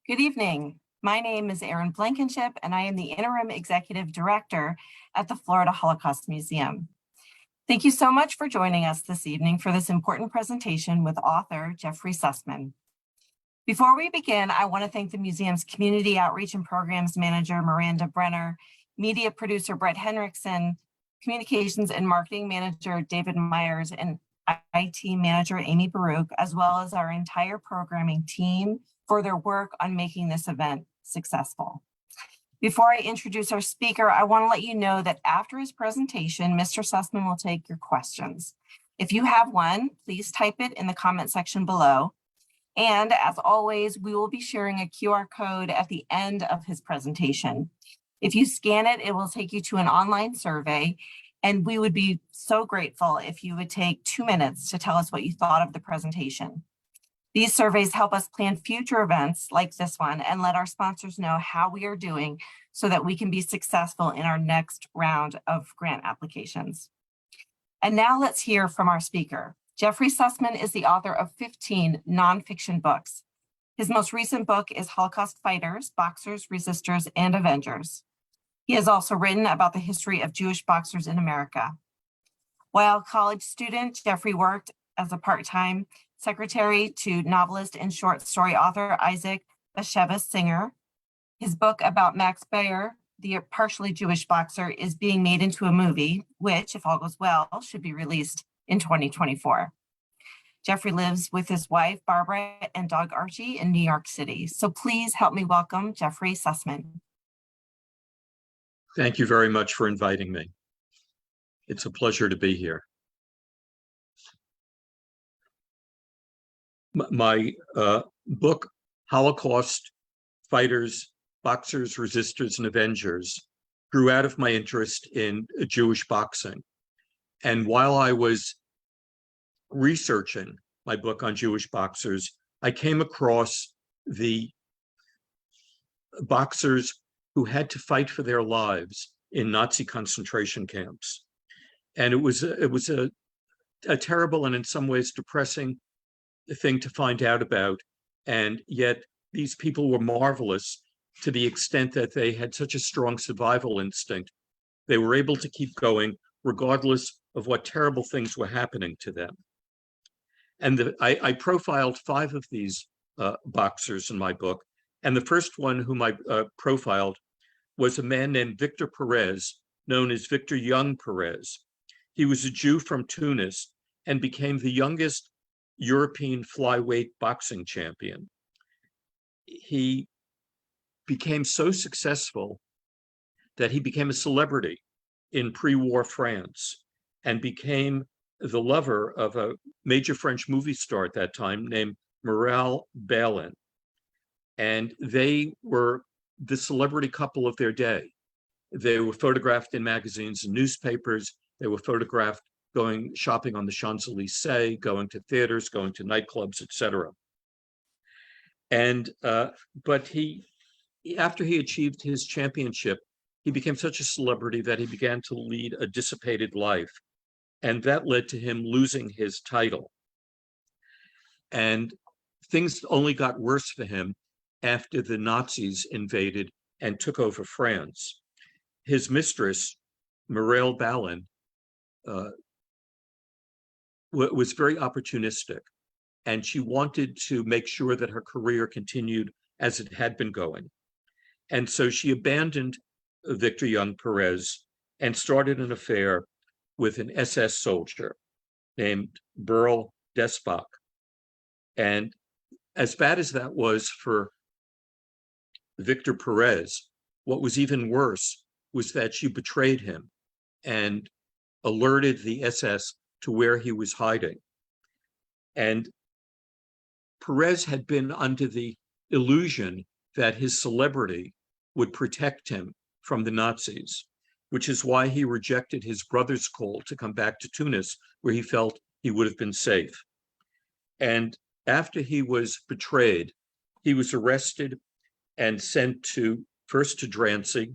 Good evening. My name is Erin Blankenship, and I am the Interim Executive Director at the Florida Holocaust Museum. Thank you so much for joining us this evening for this important presentation with author Jeffrey Sussman. Before we begin, I want to thank the museum's Community Outreach and Programs Manager, Miranda Brenner, Media Producer, Brett Henriksen, Communications and Marketing Manager, David Myers, and IT Manager, Amy Baruch, as well as our entire programming team for their work on making this event successful. Before I introduce our speaker, I want to let you know that after his presentation, Mr. Sussman will take your questions. If you have one, please type it in the comment section below. And as always, we will be sharing a QR code at the end of his presentation. If you scan it, it will take you to an online survey, and we would be so grateful if you would take 2 minutes to tell us what you thought of the presentation. These surveys help us plan future events like this one and let our sponsors know how we are doing so that we can be successful in our next round of grant applications. And now let's hear from our speaker. Jeffrey Sussman is the author of 15 nonfiction books. His most recent book is Holocaust Fighters, Boxers, Resistors, and Avengers. He has also written about the history of Jewish boxers in America. While a college student, Jeffrey worked as a part-time secretary to novelist and short story author Isaac Bashevis Singer. His book about Max Baer, the partially Jewish boxer, is being made into a movie, which, if all goes well, should be released in 2024. Jeffrey lives with his wife, Barbara, and dog Archie in New York City. So please help me welcome Jeffrey Sussman. Thank you very much for inviting me. It's a pleasure to be here. My book, Holocaust Fighters, Boxers, Resistors, and Avengers, grew out of my interest in Jewish boxing. And while I was researching my book on Jewish boxers, I came across the boxers who had to fight for their lives in Nazi concentration camps. And it was a terrible and in some ways depressing thing to find out about. And yet these people were marvelous to the extent that they had such a strong survival instinct. They were able to keep going regardless of what terrible things were happening to them. And I profiled 5 of these boxers in my book. And the first one whom I profiled was a man named Victor Perez, known as Victor Young Perez. He was a Jew from Tunis and became the youngest European flyweight boxing champion. He became so successful that he became a celebrity in pre-war France and became the lover of a major French movie star at that time named Morel Balin. And they were the celebrity couple of their day. They were photographed in magazines and newspapers. They were photographed going shopping on the Champs-Élysées, going to theaters, going to nightclubs, etc. And but after he achieved his championship, he became such a celebrity that he began to lead a dissipated life. And that led to him losing his title. And things only got worse for him after the Nazis invaded and took over France. His mistress, Morel Balin, was very opportunistic, and she wanted to make sure that her career continued as it had been going. And so she abandoned Victor Young Perez and started an affair with an SS soldier named Burl Despach. And as bad as that was for Victor Perez, what was even worse was that she betrayed him and alerted the SS to where he was hiding. And Perez had been under the illusion that his celebrity would protect him from the Nazis, which is why he rejected his brother's call to come back to Tunis, where he felt he would have been safe. And after he was betrayed, he was arrested and sent first to Drancy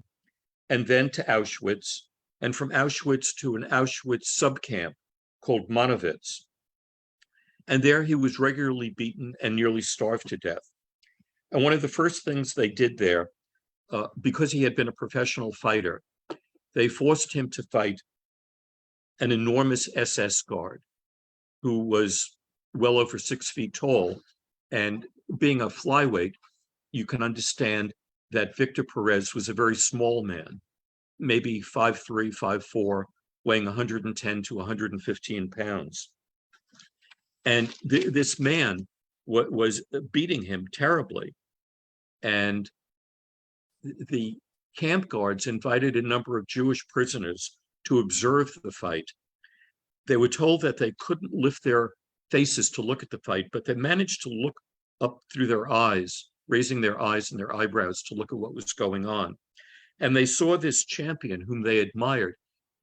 and then to Auschwitz, and from Auschwitz to an Auschwitz subcamp called Monowitz. And there he was regularly beaten and nearly starved to death. And one of the first things they did there, because he had been a professional fighter, they forced him to fight an enormous SS guard who was well over 6 feet tall. And being a flyweight, you can understand that Victor Perez was a very small man, maybe 5'3", 5'4", weighing 110 to 115 pounds. And this man was beating him terribly. And the camp guards invited a number of Jewish prisoners to observe the fight. They were told that they couldn't lift their faces to look at the fight, but they managed to look up through their eyes, raising their eyes and their eyebrows to look at what was going on. And they saw this champion whom they admired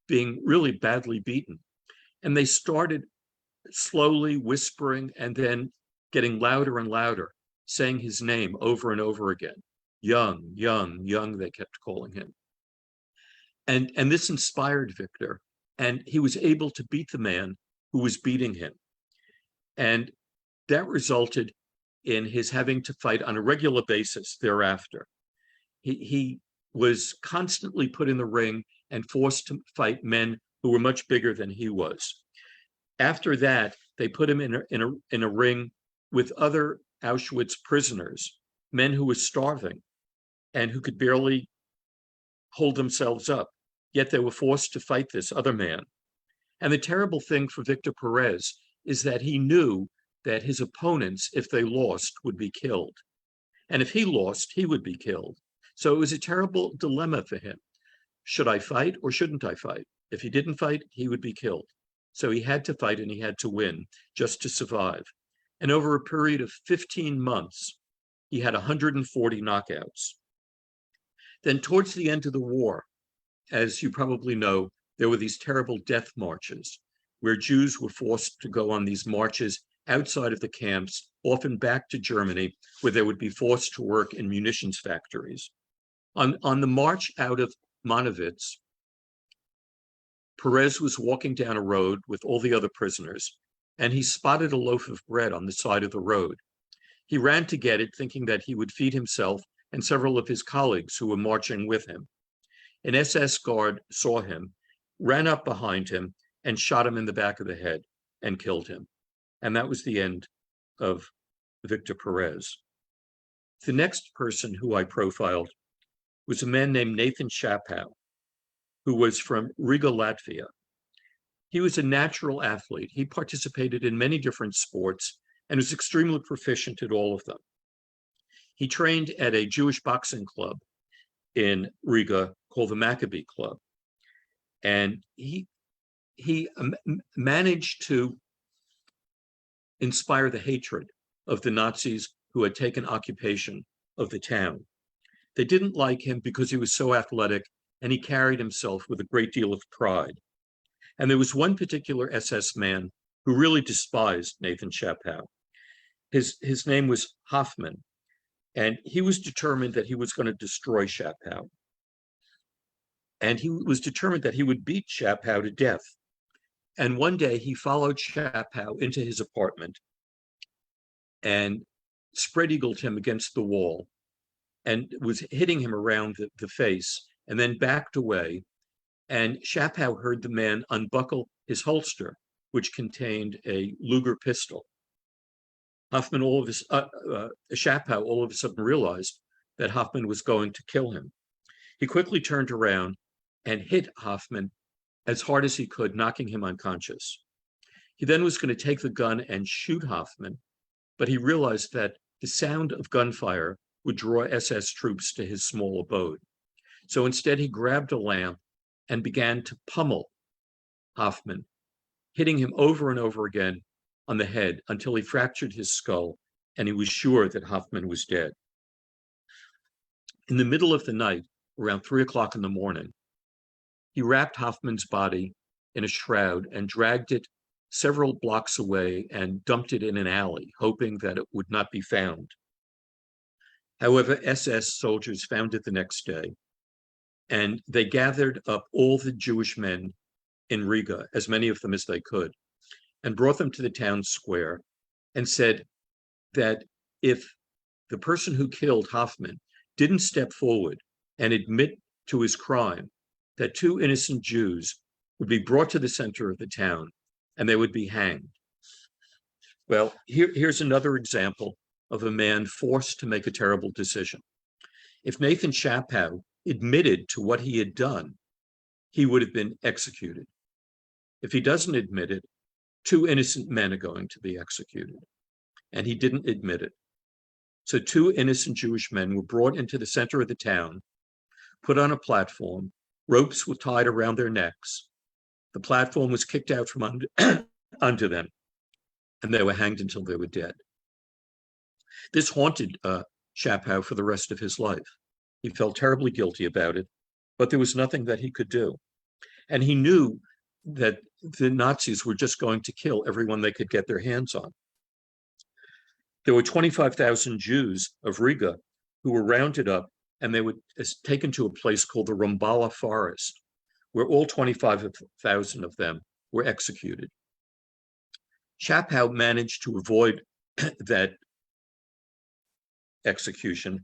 being really badly beaten. And they started slowly whispering and then getting louder and louder, saying his name over and over again. Young, young, young, they kept calling him. And this inspired Victor, and he was able to beat the man who was beating him. And that resulted in his having to fight on a regular basis thereafter. He was constantly put in the ring and forced to fight men who were much bigger than he was. After that, they put him in a ring with other Auschwitz prisoners, men who were starving and who could barely hold themselves up, yet they were forced to fight this other man. And the terrible thing for Victor Perez is that he knew that his opponents, if they lost, would be killed. And if he lost, he would be killed. So it was a terrible dilemma for him. Should I fight or shouldn't I fight? If he didn't fight, he would be killed. So he had to fight and he had to win just to survive. And over a period of 15 months, he had 140 knockouts. Then towards the end of the war, as you probably know, there were these terrible death marches where Jews were forced to go on these marches outside of the camps, often back to Germany, where they would be forced to work in munitions factories. On the march out of Monowitz, Perez was walking down a road with all the other prisoners, and he spotted a loaf of bread on the side of the road. He ran to get it, thinking that he would feed himself and several of his colleagues who were marching with him. An SS guard saw him, ran up behind him, and shot him in the back of the head and killed him. And that was the end of Victor Perez. The next person who I profiled was a man named Nathan Shapow, who was from Riga, Latvia. He was a natural athlete. He participated in many different sports and was extremely proficient at all of them. He trained at a Jewish boxing club in Riga called the Maccabee Club. And he managed to inspire the hatred of the Nazis who had taken occupation of the town. They didn't like him because he was so athletic and he carried himself with a great deal of pride. And there was one particular SS man who really despised Nathan Shapow. His name was Hoffman, and he was determined that he was going to destroy Shapow. And he was determined that he would beat Shapow to death. And one day he followed Shapow into his apartment and spread-eagled him against the wall and was hitting him around the face, and then backed away. And Shapow heard the man unbuckle his holster, which contained a Luger pistol. Shapow all of a sudden realized that Hoffman was going to kill him. He quickly turned around and hit Hoffman as hard as he could, knocking him unconscious. He then was going to take the gun and shoot Hoffman, but he realized that the sound of gunfire would draw SS troops to his small abode. So instead, he grabbed a lamp and began to pummel Hoffman, hitting him over and over again on the head until he fractured his skull, and he was sure that Hoffman was dead. In the middle of the night, around 3 o'clock in the morning, he wrapped Hoffman's body in a shroud and dragged it several blocks away and dumped it in an alley, hoping that it would not be found. However, SS soldiers found it the next day, and they gathered up all the Jewish men in Riga, as many of them as they could, and brought them to the town square and said that if the person who killed Hoffman didn't step forward and admit to his crime, that two innocent Jews would be brought to the center of the town and they would be hanged. Well, here's another example of a man forced to make a terrible decision. If Nathan Chapow admitted to what he had done, he would have been executed. If he doesn't admit it, two innocent men are going to be executed. And he didn't admit it. So two innocent Jewish men were brought into the center of the town, put on a platform, ropes were tied around their necks. The platform was kicked out from under them, and they were hanged until they were dead. This haunted Chapow for the rest of his life. He felt terribly guilty about it, but there was nothing that he could do. And he knew that the Nazis were just going to kill everyone they could get their hands on. There were 25,000 Jews of Riga who were rounded up, and they were taken to a place called the Rumbala Forest, where all 25,000 of them were executed. Chapow managed to avoid that execution,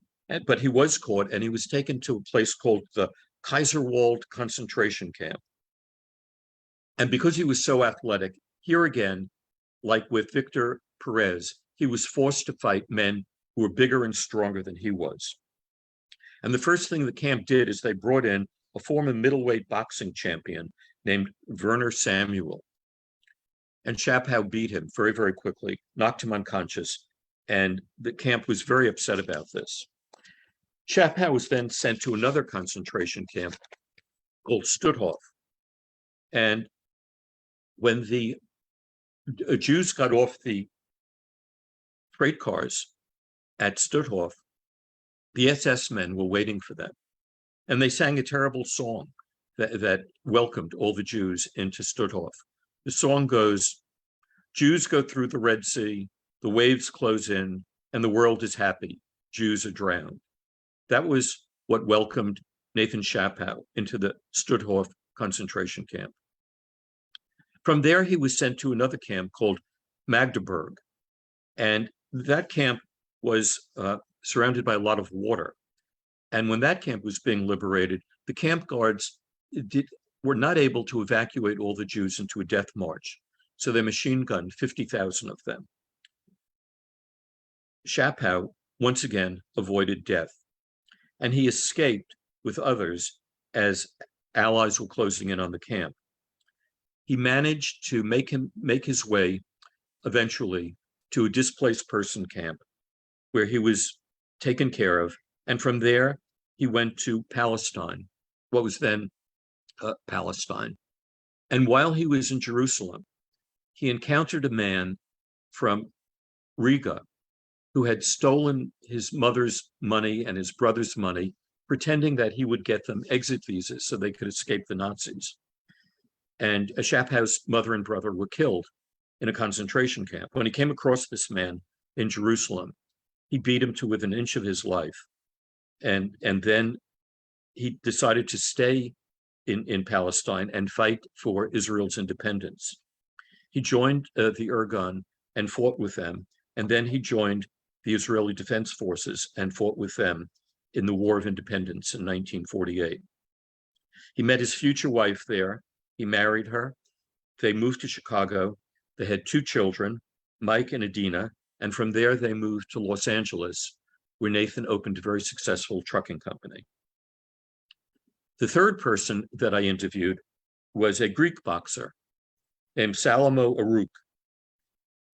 but he was caught and he was taken to a place called the Kaiserwald concentration camp. And because he was so athletic, here again, like with Victor Perez, he was forced to fight men who were bigger and stronger than he was. And the first thing the camp did is they brought in a former middleweight boxing champion named Werner Samuel. And Chapow beat him very, very quickly, knocked him unconscious, and the camp was very upset about this. Chapow was then sent to another concentration camp called Stutthof. And when the Jews got off the freight cars at Stutthof, the SS men were waiting for them. And they sang a terrible song that welcomed all the Jews into Stutthof. The song goes, "Jews go through the Red Sea, the waves close in, and the world is happy. Jews are drowned." That was what welcomed Nathan Chapow into the Stutthof concentration camp. From there, he was sent to another camp called Magdeburg. And that camp was surrounded by a lot of water. And when that camp was being liberated, the camp guards were not able to evacuate all the Jews into a death march. So they machine gunned 50,000 of them. Chapow, once again, avoided death. And he escaped with others as allies were closing in on the camp. He managed to make his way eventually to a displaced person camp where he was taken care of. And from there, he went to Palestine, what was then Palestine. And while he was in Jerusalem, he encountered a man from Riga who had stolen his mother's money and his brother's money, pretending that he would get them exit visas so they could escape the Nazis. And Chapow's mother and brother were killed in a concentration camp. When he came across this man in Jerusalem, he beat him to within an inch of his life. And then he decided to stay in Palestine and fight for Israel's independence. He joined the Irgun and fought with them. And then he joined the Israeli Defense Forces and fought with them in the War of Independence in 1948. He met his future wife there. He married her. They moved to Chicago. They had two children, Mike and Adina. And from there, they moved to Los Angeles, where Nathan opened a very successful trucking company. The third person that I interviewed was a Greek boxer named Salomon Aruk.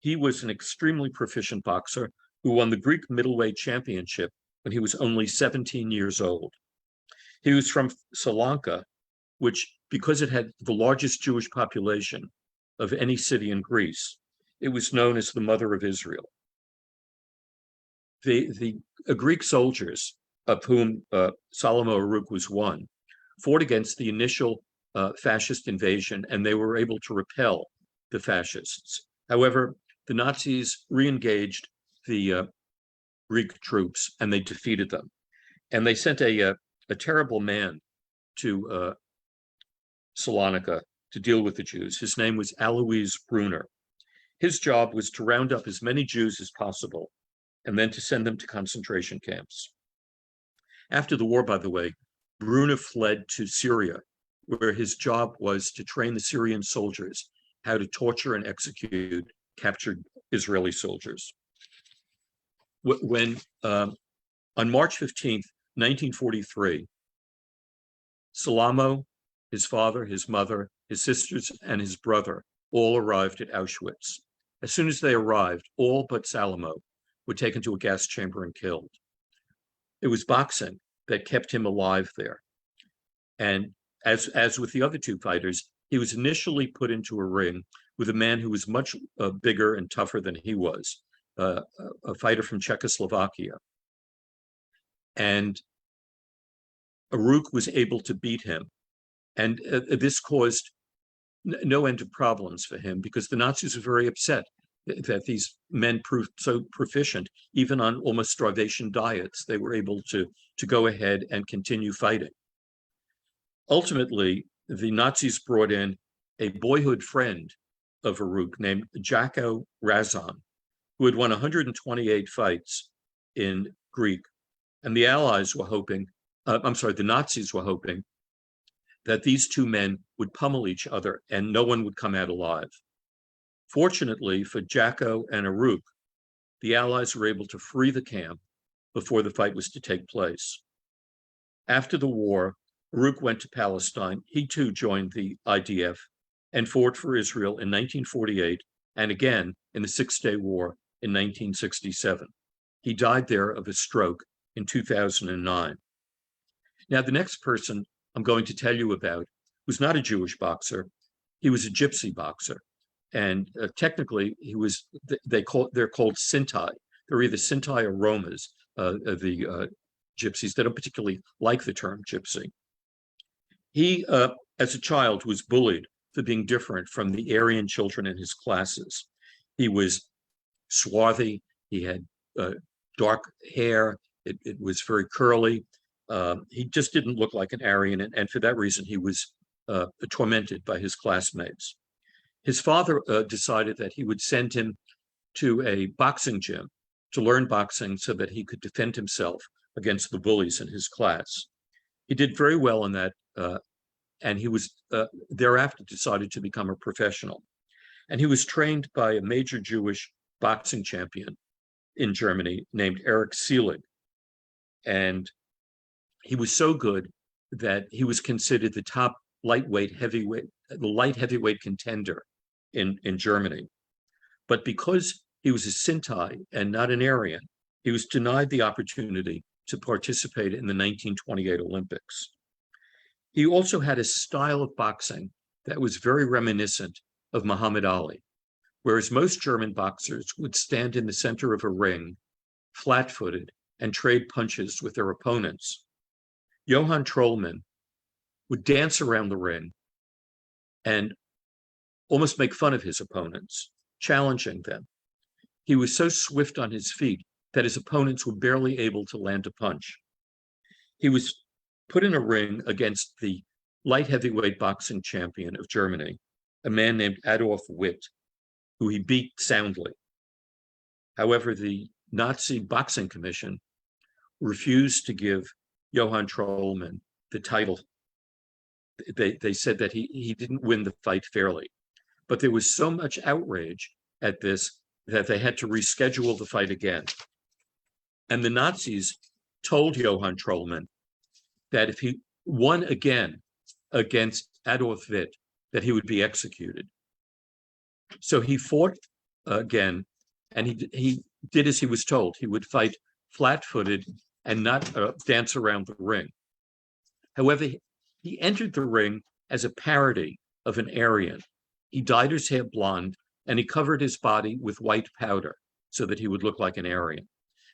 He was an extremely proficient boxer who won the Greek middleweight championship when he was only 17 years old. He was from Sri Lanka, which, because it had the largest Jewish population of any city in Greece, it was known as the Mother of Israel. The Greek soldiers, of whom Salomon Aruk was one, fought against the initial fascist invasion, and they were able to repel the fascists. However, the Nazis re-engaged the Greek troops, and they defeated them. And they sent a terrible man to Salonika to deal with the Jews. His name was Alois Brunner. His job was to round up as many Jews as possible and then to send them to concentration camps. After the war, by the way, Brune fled to Syria, where his job was to train the Syrian soldiers how to torture and execute captured Israeli soldiers. When on March 15th, 1943, Salamo, his father, his mother, his sisters, and his brother all arrived at Auschwitz. As soon as they arrived, all but Salamo were taken to a gas chamber and killed. It was boxing that kept him alive there. And as with the other two fighters, he was initially put into a ring with a man who was much bigger and tougher than he was, a fighter from Czechoslovakia. And Aruk was able to beat him. And this caused no end of problems for him because the Nazis were very upset that these men proved so proficient, even on almost starvation diets, they were able to go ahead and continue fighting. Ultimately, the Nazis brought in a boyhood friend of Aruk named Jacko Razan, who had won 128 fights in Greek. And the Allies were hoping, the Nazis were hoping that these two men would pummel each other and no one would come out alive. Fortunately for Jacko and Aruk, the Allies were able to free the camp before the fight was to take place. After the war, Aruk went to Palestine. He too joined the IDF and fought for Israel in 1948 and again in the Six-Day War in 1967. He died there of a stroke in 2009. Now, the next person I'm going to tell you about was not a Jewish boxer. He was a gypsy boxer. And technically, they're called Sinti. They're either Sinti or Romas, the gypsies. They don't particularly like the term gypsy. He, as a child, was bullied for being different from the Aryan children in his classes. He was swarthy. He had dark hair. It was very curly. He just didn't look like an Aryan, and for that reason, he was tormented by his classmates. His father decided that he would send him to a boxing gym to learn boxing so that he could defend himself against the bullies in his class. He did very well in that, and he was thereafter decided to become a professional. And he was trained by a major Jewish boxing champion in Germany named Erich Seelig. And he was so good that he was considered the top light heavyweight contender in Germany. But because he was a Sinti and not an Aryan, he was denied the opportunity to participate in the 1928 Olympics. He also had a style of boxing that was very reminiscent of Muhammad Ali, whereas most German boxers would stand in the center of a ring, flat-footed, and trade punches with their opponents. Johann Trollmann would dance around the ring and almost make fun of his opponents, challenging them. He was so swift on his feet that his opponents were barely able to land a punch. He was put in a ring against the light heavyweight boxing champion of Germany, a man named Adolf Witt, who he beat soundly. However, the Nazi Boxing Commission refused to give Johann Trollmann the title. They said that he didn't win the fight fairly. But there was so much outrage at this that they had to reschedule the fight again. And the Nazis told Johann Trollmann that if he won again against Adolf Witt, that he would be executed. So he fought again, and he did as he was told. He would fight flat-footed and not dance around the ring. However, he entered the ring as a parody of an Aryan. He dyed his hair blonde, and he covered his body with white powder so that he would look like an Aryan.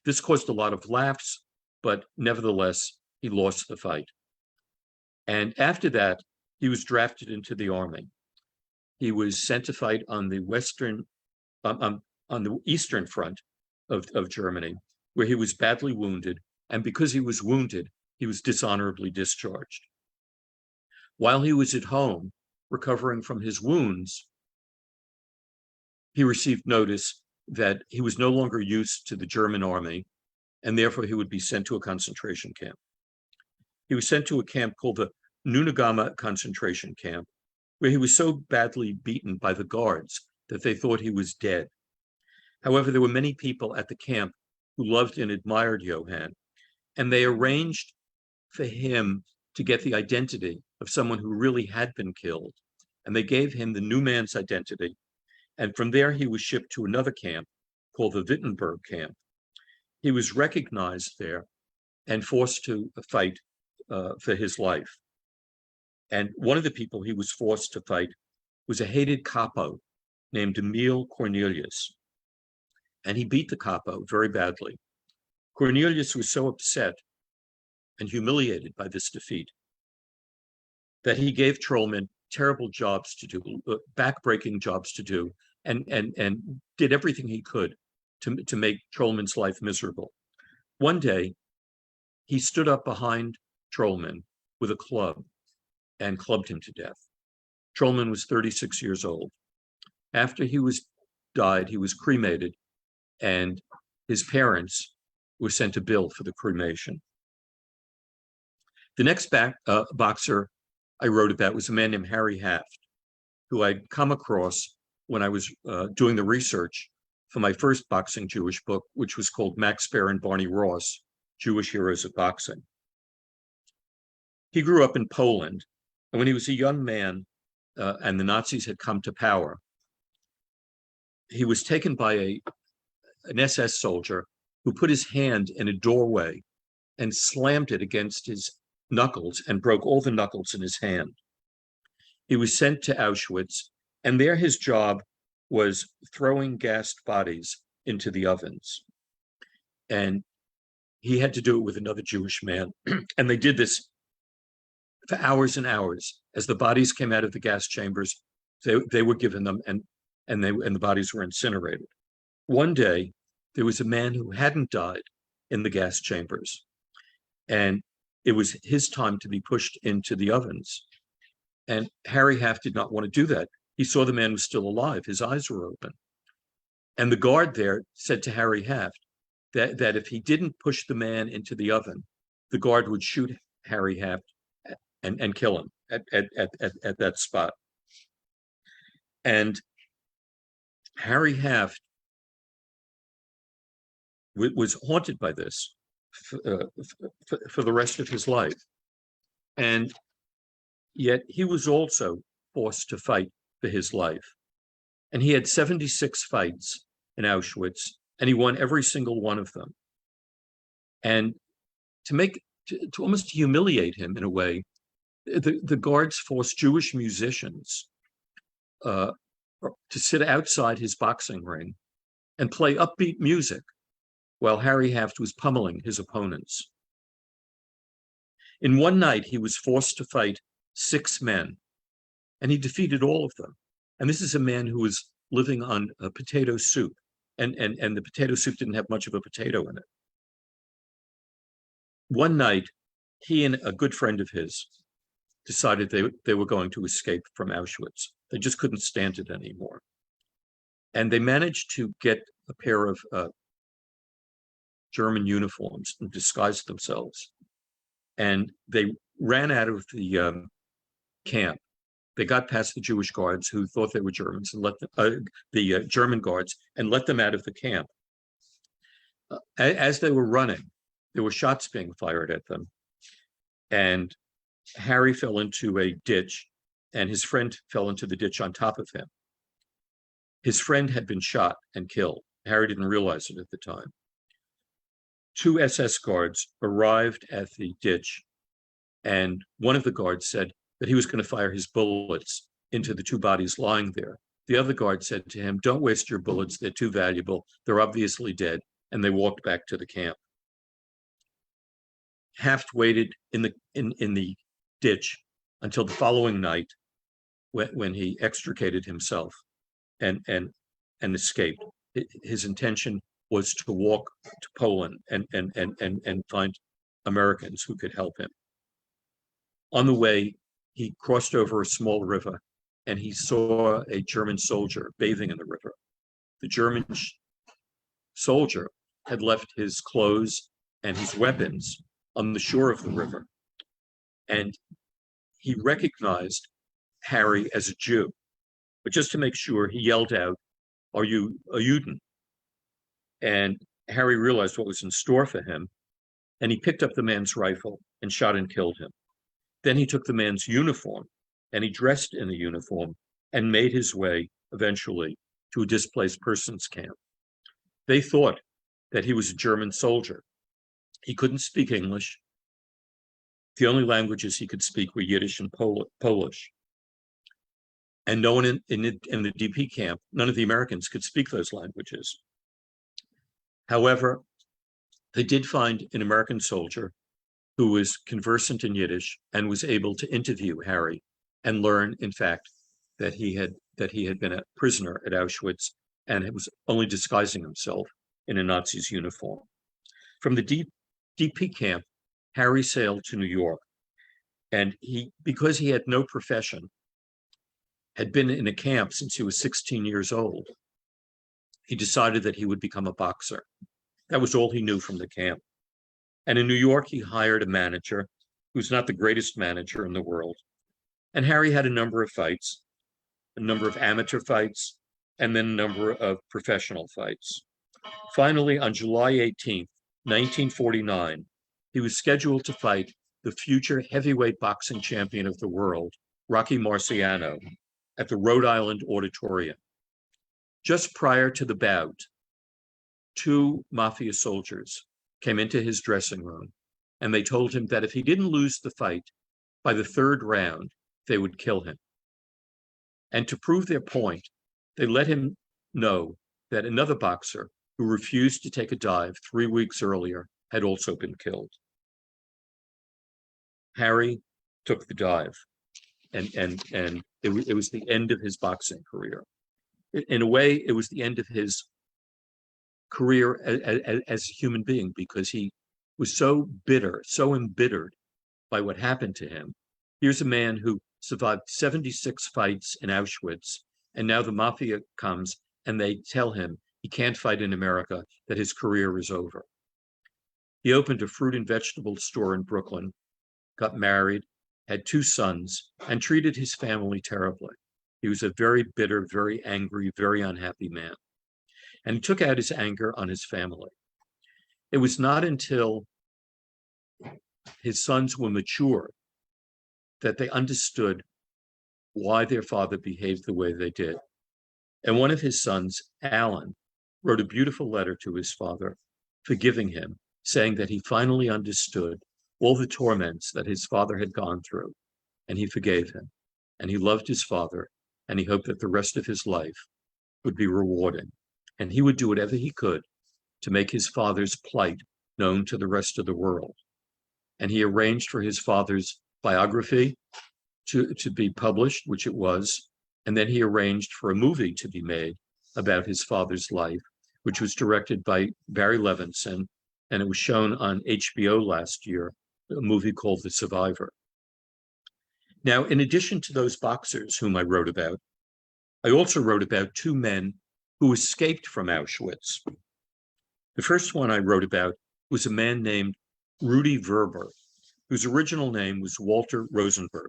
This caused a lot of laughs, but nevertheless, he lost the fight. And after that, he was drafted into the army. He was sent to fight on the eastern front of Germany, where he was badly wounded. And because he was wounded, he was dishonorably discharged. While he was at home, recovering from his wounds, he received notice that he was no longer used to the German army, and therefore he would be sent to a concentration camp. He was sent to a camp called the Neuengamme concentration camp, where he was so badly beaten by the guards that they thought he was dead. However, there were many people at the camp who loved and admired Johann, and they arranged for him to get the identity of someone who really had been killed. And they gave him the new man's identity. And from there, he was shipped to another camp called the Wittenberg camp. He was recognized there and forced to fight for his life. And one of the people he was forced to fight was a hated capo named Emil Cornelius. And he beat the capo very badly. Cornelius was so upset and humiliated by this defeat that he gave Trollman terrible jobs to do, backbreaking jobs to do, and did everything he could to make Trollman's life miserable. One day, he stood up behind Trollman with a club and clubbed him to death. Trollman was 36 years old. After he died, he was cremated, and his parents were sent a bill for the cremation. The next boxer I wrote about was a man named Harry Haft, who I'd come across when I was doing the research for my first boxing Jewish book, which was called Max Baer and Barney Ross, Jewish Heroes of Boxing. He grew up in Poland, and when he was a young man and the Nazis had come to power, he was taken by an SS soldier who put his hand in a doorway and slammed it against his knuckles and broke all the knuckles in his hand. He was sent to Auschwitz, and there his job was throwing gassed bodies into the ovens. And he had to do it with another Jewish man. And they did this for hours and hours. As the bodies came out of the gas chambers, they were given them, and the bodies were incinerated. One day, there was a man who hadn't died in the gas chambers, and it was his time to be pushed into the ovens. And Harry Haft did not want to do that. He saw the man was still alive. His eyes were open. And the guard there said to Harry Haft that if he didn't push the man into the oven, the guard would shoot Harry Haft and kill him at that spot. And Harry Haft was haunted by this for the rest of his life. And yet he was also forced to fight for his life. And he had 76 fights in Auschwitz, and he won every single one of them. And to almost humiliate him in a way, the guards forced Jewish musicians to sit outside his boxing ring and play upbeat music while Harry Haft was pummeling his opponents. In one night, he was forced to fight 6 men, and he defeated all of them. And this is a man who was living on a potato soup, and the potato soup didn't have much of a potato in it. One night, he and a good friend of his decided they were going to escape from Auschwitz. They just couldn't stand it anymore. And they managed to get a pair of German uniforms and disguised themselves. And they ran out of the camp. They got past the Jewish guards who thought they were Germans and let them, the German guards, and let them out of the camp. As they were running, there were shots being fired at them. And Harry fell into a ditch, and his friend fell into the ditch on top of him. His friend had been shot and killed. Harry didn't realize it at the time. 2 SS guards arrived at the ditch, and one of the guards said that he was going to fire his bullets into the 2 bodies lying there. The other guard said to him, "Don't waste your bullets. They're too valuable. They're obviously dead." And they walked back to the camp. Haft waited in the ditch until the following night, when he extricated himself and escaped. His intention was to walk to Poland and find Americans who could help him. On the way, he crossed over a small river, and he saw a German soldier bathing in the river. The German soldier had left his clothes and his weapons on the shore of the river. And he recognized Harry as a Jew. But just to make sure, he yelled out, "Are you a Juden?" And Harry realized what was in store for him, and he picked up the man's rifle and shot and killed him. Then he took the man's uniform, and he dressed in the uniform and made his way eventually to a displaced persons camp. They thought that he was a German soldier. He couldn't speak English. The only languages he could speak were Yiddish and Polish. And no one in the DP camp, none of the Americans could speak those languages. However, they did find an American soldier who was conversant in Yiddish and was able to interview Harry and learn, in fact, that he had been a prisoner at Auschwitz and was only disguising himself in a Nazi's uniform. From the DP camp, Harry sailed to New York, and because he had no profession, had been in a camp since he was 16 years old, he decided that he would become a boxer. That was all he knew from the camp. And in New York, he hired a manager who's not the greatest manager in the world. And Harry had a number of fights, a number of amateur fights, and then a number of professional fights. Finally, on July 18th, 1949, he was scheduled to fight the future heavyweight boxing champion of the world, Rocky Marciano, at the Rhode Island Auditorium. Just prior to the bout, two mafia soldiers came into his dressing room, and they told him that if he didn't lose the fight by the third round, they would kill him. And to prove their point, they let him know that another boxer who refused to take a dive 3 weeks earlier had also been killed. Harry took the dive, and it was the end of his boxing career. In a way, it was the end of his career as a human being, because he was so bitter, so embittered by what happened to him. Here's a man who survived 76 fights in Auschwitz, and now the mafia comes and they tell him he can't fight in America, that his career is over. He opened a fruit and vegetable store in Brooklyn, got married, had 2 sons, and treated his family terribly. He was a very bitter, very angry, very unhappy man. And he took out his anger on his family. It was not until his sons were mature that they understood why their father behaved the way they did. And one of his sons, Alan, wrote a beautiful letter to his father, forgiving him, saying that he finally understood all the torments that his father had gone through, and he forgave him. And he loved his father, and he hoped that the rest of his life would be rewarding. And he would do whatever he could to make his father's plight known to the rest of the world. And he arranged for his father's biography to be published, which it was. And then he arranged for a movie to be made about his father's life, which was directed by Barry Levinson. And it was shown on HBO last year, a movie called The Survivor. Now, in addition to those boxers whom I wrote about, I also wrote about 2 men who escaped from Auschwitz. The first one I wrote about was a man named Rudy Verber, whose original name was Walter Rosenberg.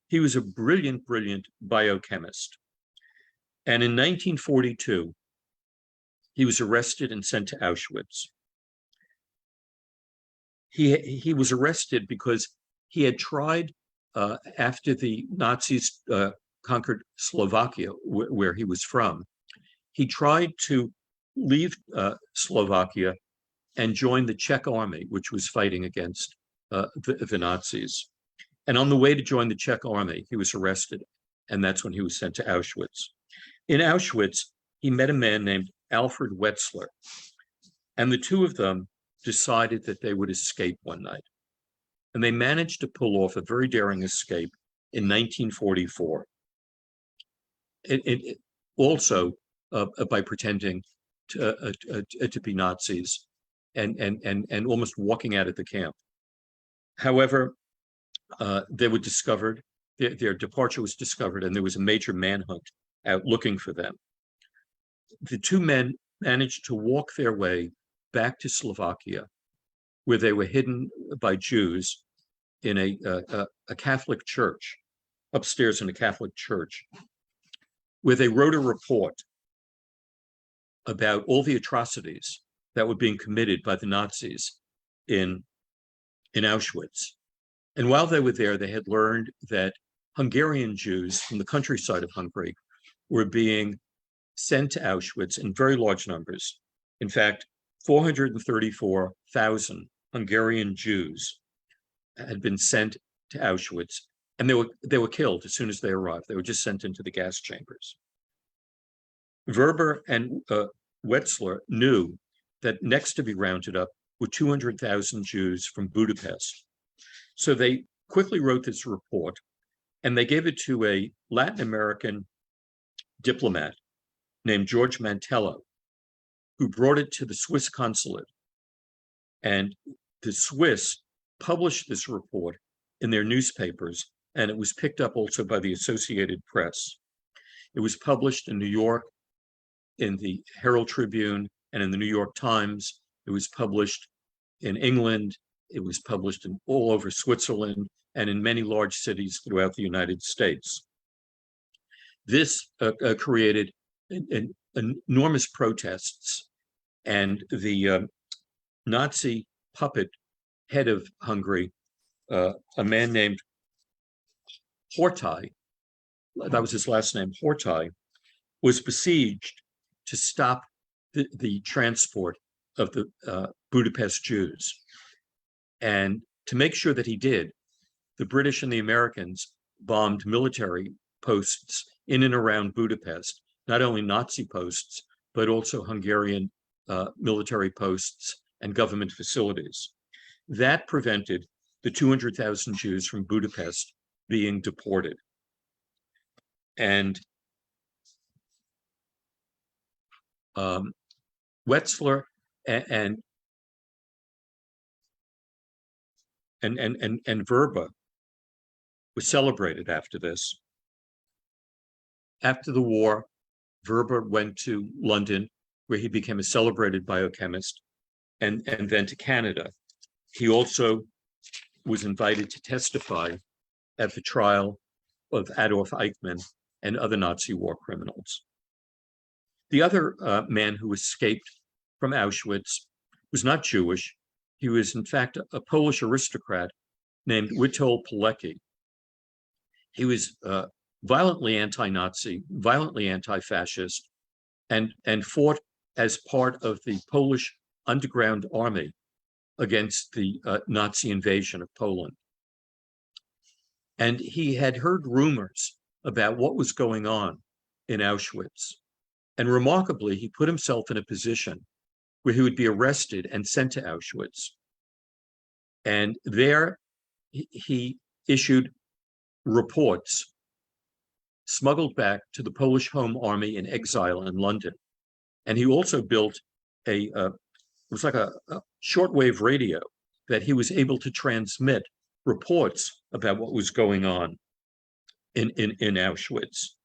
He was a brilliant, brilliant biochemist. And in 1942, he was arrested and sent to Auschwitz. He was arrested because he had tried, after the Nazis conquered Slovakia, where he was from, he tried to leave Slovakia and join the Czech army, which was fighting against the Nazis. And on the way to join the Czech army, he was arrested, and that's when he was sent to Auschwitz. In Auschwitz, he met a man named Alfred Wetzler, and the 2 of them decided that they would escape one night. And they managed to pull off a very daring escape in 1944. It also by pretending to be Nazis and almost walking out of the camp. However, they were discovered, their departure was discovered, and there was a major manhunt out looking for them. The 2 men managed to walk their way back to Slovakia, where they were hidden by Jews in a Catholic church, upstairs in a Catholic church, where they wrote a report about all the atrocities that were being committed by the Nazis in Auschwitz. And while they were there, they had learned that Hungarian Jews from the countryside of Hungary were being sent to Auschwitz in very large numbers. In fact, 434,000 Hungarian Jews had been sent to Auschwitz, and they were killed as soon as they arrived. They were just sent into the gas chambers. Werber and Wetzler knew that next to be rounded up were 200,000 Jews from Budapest. So they quickly wrote this report, and they gave it to a Latin American diplomat named George Mantello, who brought it to the Swiss consulate. And the Swiss published this report in their newspapers, and it was picked up also by the Associated Press. It was published in New York in the Herald Tribune and in the New York Times. It was published in England. It was published in all over Switzerland and in many large cities throughout the United States. This created enormous protests, and the Nazi puppet head of Hungary, a man named Horthy, that was his last name, Horthy, was besieged to stop the transport of the Budapest Jews. And to make sure that he did, the British and the Americans bombed military posts in and around Budapest, not only Nazi posts, but also Hungarian military posts and government facilities. That prevented the 200,000 Jews from Budapest being deported. And Wetzler and Werber was celebrated after this. After the war, Werber went to London, where he became a celebrated biochemist, and then to Canada. He also was invited to testify at the trial of Adolf Eichmann and other Nazi war criminals. The other man who escaped from Auschwitz was not Jewish. He was, in fact, a Polish aristocrat named Witold Pilecki. He was violently anti-Nazi, violently anti-fascist, and fought as part of the Polish underground army against the Nazi invasion of Poland. And he had heard rumors about what was going on in Auschwitz. And remarkably, he put himself in a position where he would be arrested and sent to Auschwitz. And there he issued reports smuggled back to the Polish Home Army in exile in London. And he also built it was like a shortwave radio that he was able to transmit reports about what was going on in Auschwitz.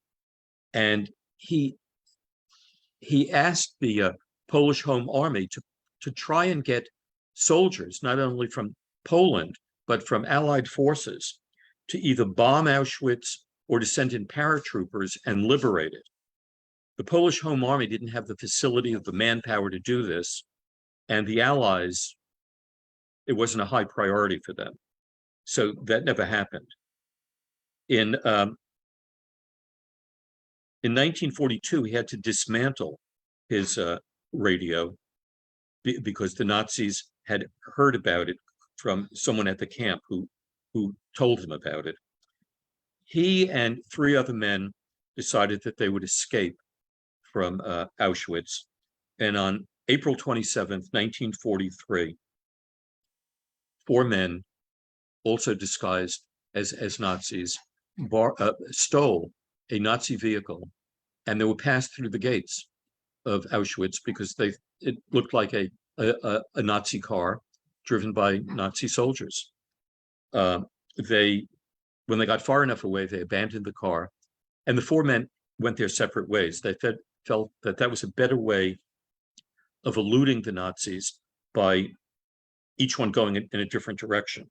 And he asked the Polish Home Army to try and get soldiers, not only from Poland, but from Allied forces, to either bomb Auschwitz or to send in paratroopers and liberate it. The Polish Home Army didn't have the facility of the manpower to do this, and the Allies, it wasn't a high priority for them. So that never happened. In 1942, he had to dismantle his radio because the Nazis had heard about it from someone at the camp who told him about it. He and 3 other men decided that they would escape from Auschwitz. And on April 27th, 1943, 4 men, also disguised as Nazis, stole a Nazi vehicle, and they were passed through the gates of Auschwitz because it looked like a Nazi car driven by Nazi soldiers. When they got far enough away, they abandoned the car, and the 4 men went their separate ways. They felt that was a better way of eluding the Nazis by each one going in a different direction,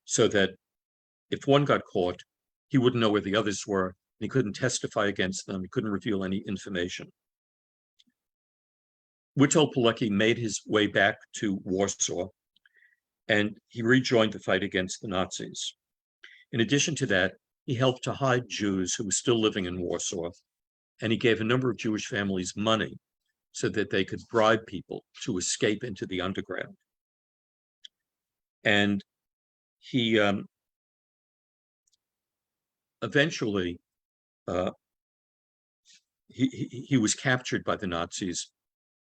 so that if one got caught, he wouldn't know where the others were, and he couldn't testify against them, he couldn't reveal any information. Witold Pilecki made his way back to Warsaw, and he rejoined the fight against the Nazis. In addition to that, he helped to hide Jews who were still living in Warsaw, and he gave a number of Jewish families money so that they could bribe people to escape into the underground. And he eventually he was captured by the Nazis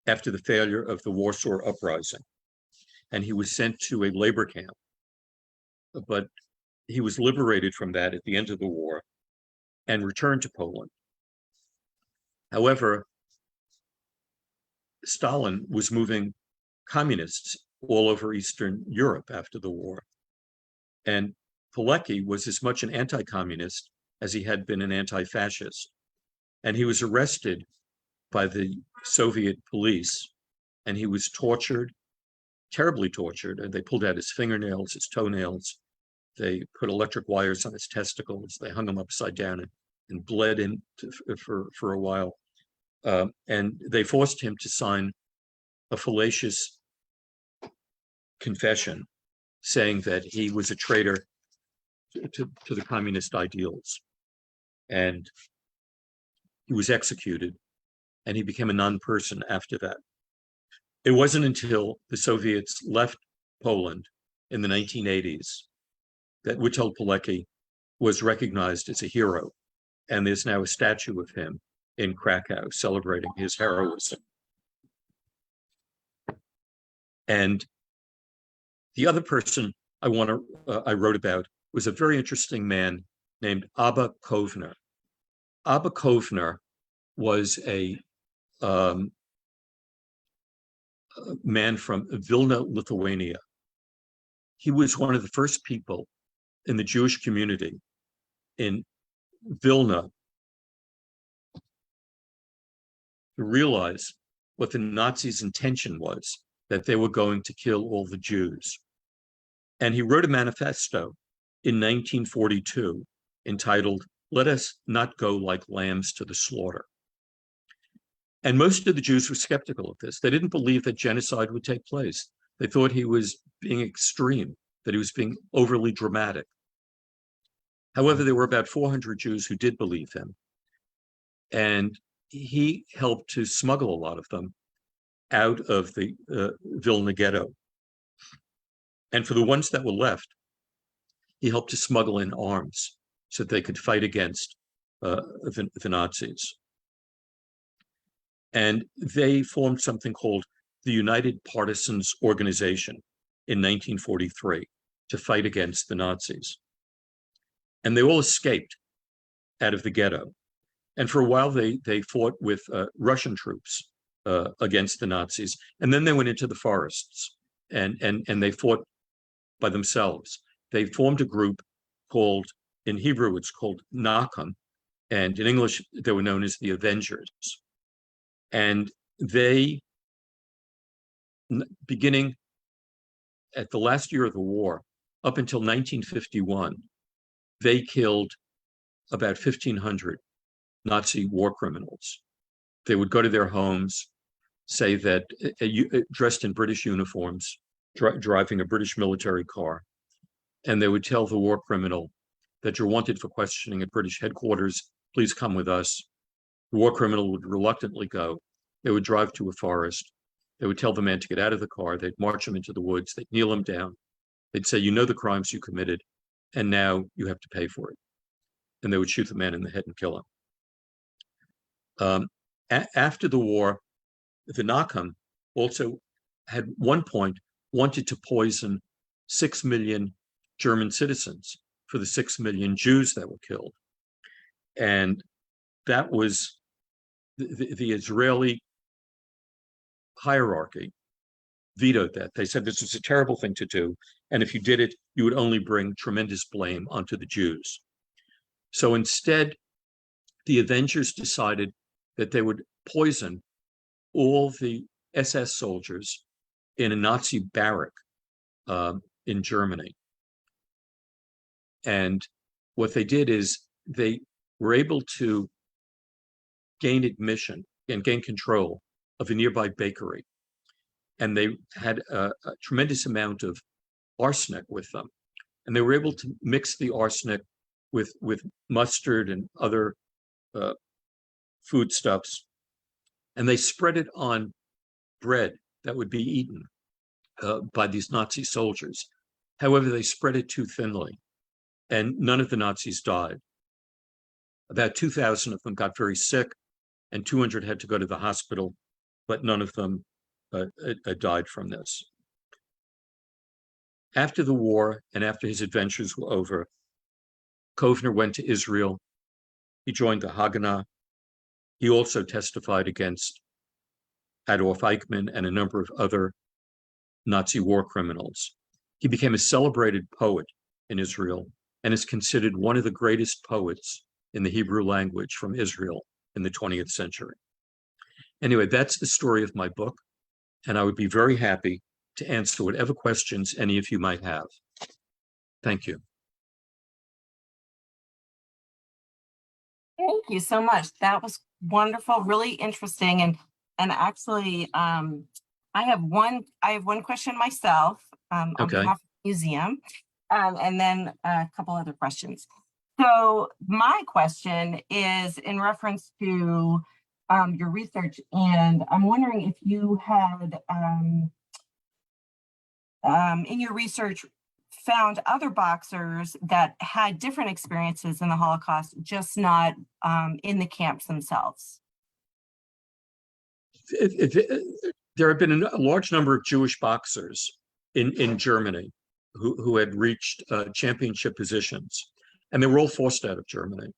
after the failure of the Warsaw Uprising, and he was sent to a labor camp. But he was liberated from that at the end of the war and returned to Poland. However, Stalin was moving communists all over Eastern Europe after the war. And Pilecki was as much an anti-communist as he had been an anti-fascist. And he was arrested by the Soviet police, and he was tortured, terribly tortured. And they pulled out his fingernails, his toenails. They put electric wires on his testicles. They hung him upside down and bled him for a while. And they forced him to sign a fallacious confession saying that he was a traitor to the communist ideals. And he was executed, and he became a non-person after that. It wasn't until the Soviets left Poland in the 1980s that Witold Pilecki was recognized as a hero, and there's now a statue of him in Krakow celebrating his heroism. And the other person I wrote about was a very interesting man named Abba Kovner. Abba Kovner was a man from Vilna, Lithuania. He was one of the first people in the Jewish community in Vilna to realize what the Nazis' intention was, that they were going to kill all the Jews. And he wrote a manifesto in 1942 entitled, "Let us not go like lambs to the slaughter." And most of the Jews were skeptical of this. They didn't believe that genocide would take place. They thought he was being extreme, that he was being overly dramatic. However, there were about 400 Jews who did believe him. And he helped to smuggle a lot of them out of the Vilna ghetto. And for the ones that were left, he helped to smuggle in arms so that they could fight against the Nazis. And they formed something called the United Partisans Organization in 1943 to fight against the Nazis. And they all escaped out of the ghetto. And for a while, they fought with Russian troops against the Nazis. And then they went into the forests and they fought by themselves. They formed a group called, in Hebrew, it's called Nakam. And in English, they were known as the Avengers. And they, beginning at the last year of the war, up until 1951, they killed about 1,500 Nazi war criminals. They would go to their homes, say that, dressed in British uniforms, driving a British military car, and they would tell the war criminal that you're wanted for questioning at British headquarters, please come with us. The war criminal would reluctantly go. They would drive to a forest. They would tell the man to get out of the car. They'd march him into the woods. They'd kneel him down. They'd say, you know the crimes you committed, and now you have to pay for it. And they would shoot the man in the head and kill him. After the war, the Nakam also had one point wanted to poison 6 million German citizens for the 6 million Jews that were killed. And that was the Israeli hierarchy vetoed that. They said this was a terrible thing to do. And if you did it, you would only bring tremendous blame onto the Jews. So instead, the Avengers decided that they would poison all the SS soldiers in a Nazi barrack in Germany. And what they did is they were able to gain admission and gain control of a nearby bakery. And they had a tremendous amount of arsenic with them. And they were able to mix the arsenic with mustard and other foodstuffs. And they spread it on bread that would be eaten by these Nazi soldiers. However, they spread it too thinly, and none of the Nazis died. About 2,000 of them got very sick, and 200 had to go to the hospital, but none of them died from this. After the war and after his adventures were over, Kovner went to Israel. He joined the Haganah. He also testified against Adolf Eichmann and a number of other Nazi war criminals. He became a celebrated poet in Israel and is considered one of the greatest poets in the Hebrew language from Israel in the 20th century. Anyway, that's the story of my book, and I would be very happy to answer whatever questions any of you might have. Thank you. Thank you so much. That was wonderful, really interesting, and actually, I have one question myself on Okay. behalf of the museum, and then a couple other questions. So my question is in reference to your research, and I'm wondering if you had in your research found other boxers that had different experiences in the Holocaust, just not in the camps themselves. There have been a large number of Jewish boxers in Germany who had reached championship positions, and they were all forced out of Germany.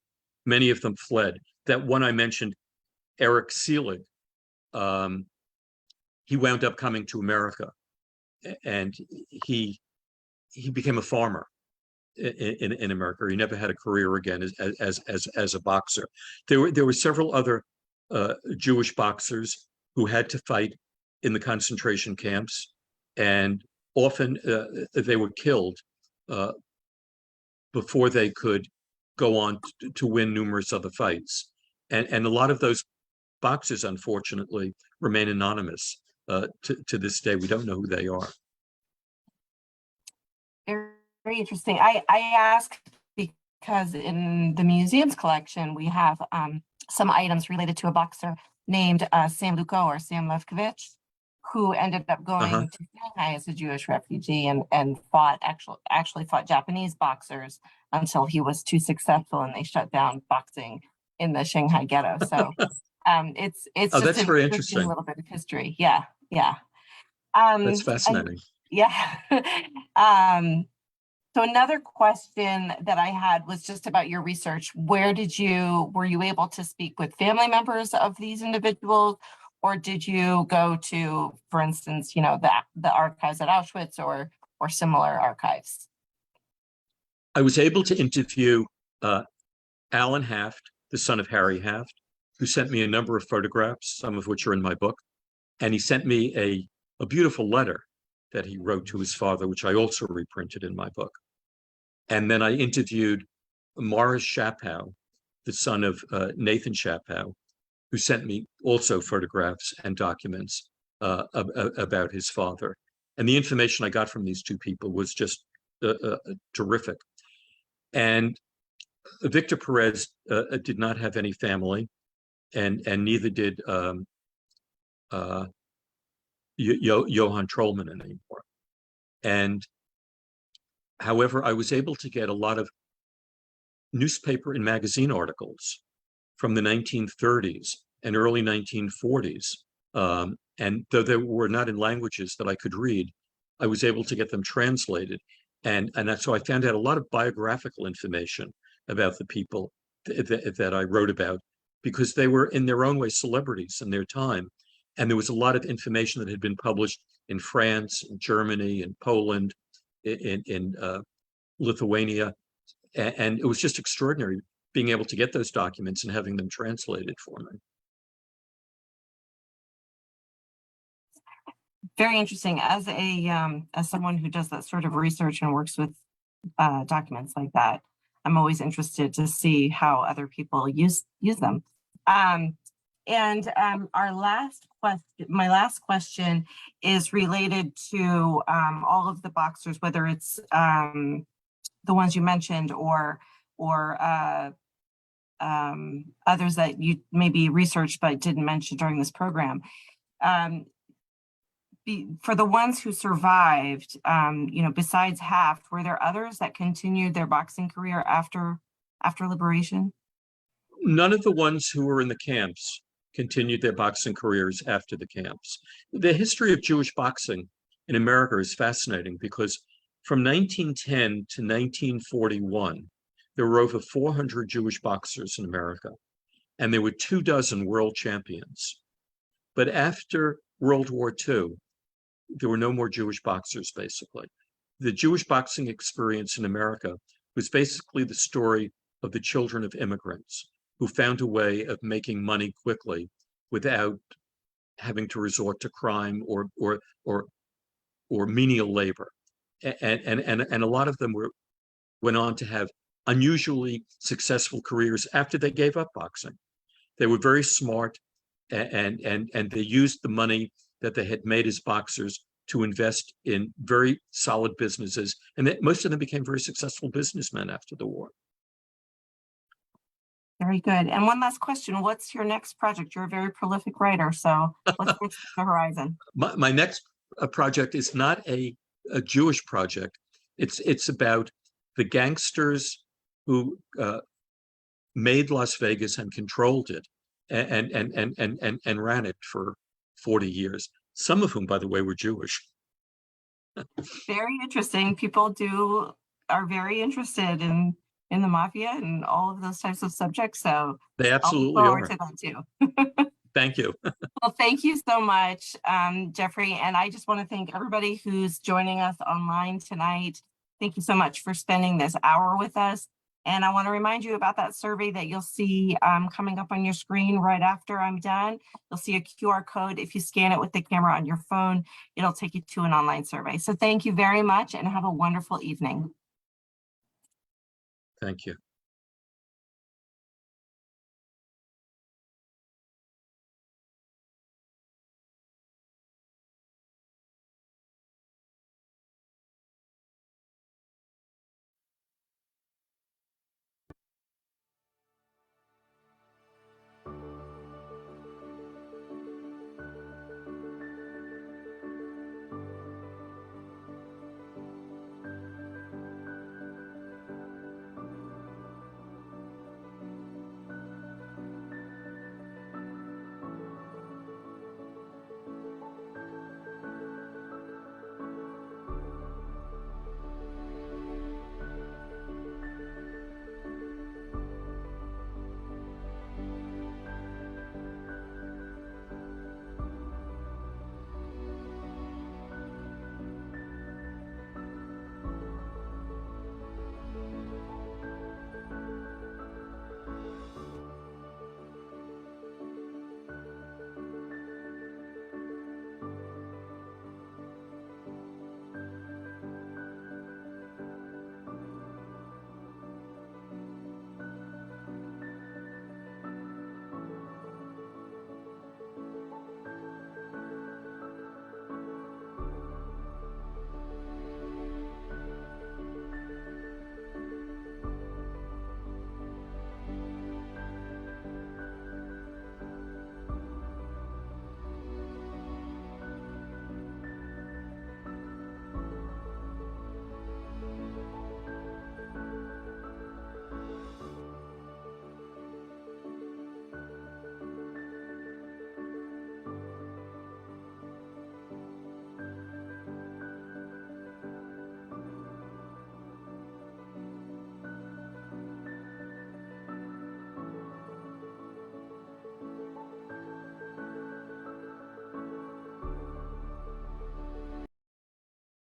Many of them fled. That one I mentioned, Eric Seelig, he wound up coming to America, and he became a farmer in America. He never had a career again as a boxer. There were several other Jewish boxers who had to fight in the concentration camps, and often they were killed before they could go on to win numerous other fights. And a lot of those boxers, unfortunately, remain anonymous to this day. We don't know who they are. Very interesting. I ask because in the museum's collection, we have some items related to a boxer named Sam Luko or Sam Lefkovich, who ended up going to Shanghai as a Jewish refugee and actually fought Japanese boxers until he was too successful and they shut down boxing in the Shanghai ghetto. So it's just that's very interesting. A little bit of history. Yeah. That's fascinating. So another question that I had was just about your research. Were you able to speak with family members of these individuals, or did you go to, for instance, the archives at Auschwitz or similar archives? I was able to interview Alan Haft, the son of Harry Haft, who sent me a number of photographs, some of which are in my book. And he sent me a beautiful letter that he wrote to his father, which I also reprinted in my book. And then I interviewed Morris Shapow, the son of Nathan Shapow, who sent me also photographs and documents about his father. And the information I got from these two people was just terrific. And Victor Perez did not have any family, and neither did Johann Trollman anymore. And however, I was able to get a lot of newspaper and magazine articles from the 1930s and early 1940s. And though they were not in languages that I could read, I was able to get them translated. And so I found out a lot of biographical information about the people that I wrote about, because they were in their own way celebrities in their time. And there was a lot of information that had been published in France, in Germany, in Poland, in Lithuania. And it was just extraordinary being able to get those documents and having them translated for me. Very interesting. As someone who does that sort of research and works with documents like that, I'm always interested to see how other people use them. Our my last question is related to all of the boxers, whether it's the ones you mentioned or others that you maybe researched but didn't mention during this program. For the ones who survived, besides Haft, were there others that continued their boxing career after liberation? None of the ones who were in the camps continued their boxing careers after the camps. The history of Jewish boxing in America is fascinating because from 1910 to 1941, there were over 400 Jewish boxers in America, and there were 24 world champions. But after World War II, there were no more Jewish boxers, basically. The Jewish boxing experience in America was basically the story of the children of immigrants who found a way of making money quickly without having to resort to crime or menial labor. And a lot of them went on to have unusually successful careers after they gave up boxing. They were very smart, and they used the money that they had made as boxers to invest in very solid businesses. And most of them became very successful businessmen after the war. Very good. And one last question, what's your next project? You're a very prolific writer, so what's on the horizon? My next project is not a Jewish project. It's about the gangsters who made Las Vegas and controlled it and ran it for 40 years. Some of whom, by the way, were Jewish. Very interesting. People are very interested in the mafia and all of those types of subjects. So they absolutely I'll are. look forward to that too. Thank you. Well, thank you so much, Jeffrey. And I just want to thank everybody who's joining us online tonight. Thank you so much for spending this hour with us. And I want to remind you about that survey that you'll see coming up on your screen right after I'm done. You'll see a QR code. If you scan it with the camera on your phone, it'll take you to an online survey. So thank you very much and have a wonderful evening. Thank you.